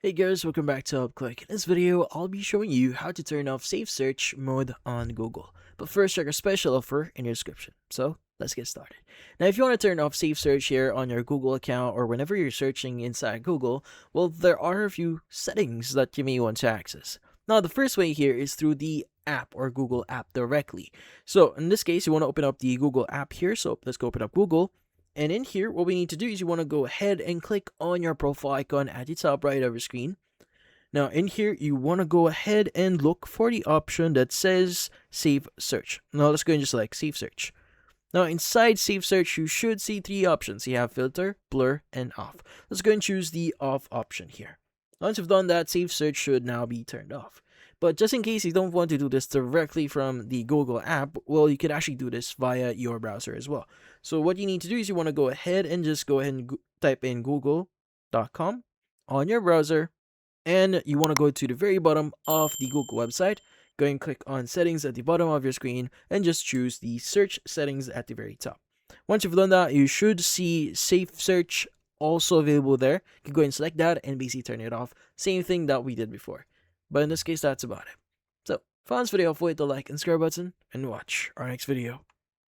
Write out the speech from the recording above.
Hey guys, welcome back to UpClick. In this video, I'll be showing you how to turn off safe search mode on Google. But first, check our special offer in your description. So, let's get started. Now, if you want to turn off safe search here on your Google account or whenever you're searching inside Google, well, there are a few settings that you may want to access. Now, the first way here is through the app or Google app directly. So, in this case, you want to open up the Google app here. So, let's go open up Google. And in here, what we need to do is you want to go ahead and click on your profile icon at the top right of your screen. Now, in here, you want to go ahead and look for the option that says Save Search. Now, let's go and just select Save Search. Now, inside Save Search, you should see three options. You have Filter, Blur, and Off. Let's go and choose the Off option here. Once you've done that, Save Search should now be turned off. But just in case you don't want to do this directly from the Google app, well, you could actually do this via your browser as well. So what you need to do is you want to go ahead and just go ahead and type in google.com on your browser, and you want to go to the very bottom of the Google website. Go and click on settings at the bottom of your screen and just choose the search settings at the very top. Once you've done that, you should see safe search also available there. You can go and select that and basically turn it off. Same thing that we did before. But in this case, that's about it. So, if you found this video, hit the like and subscribe button and watch our next video.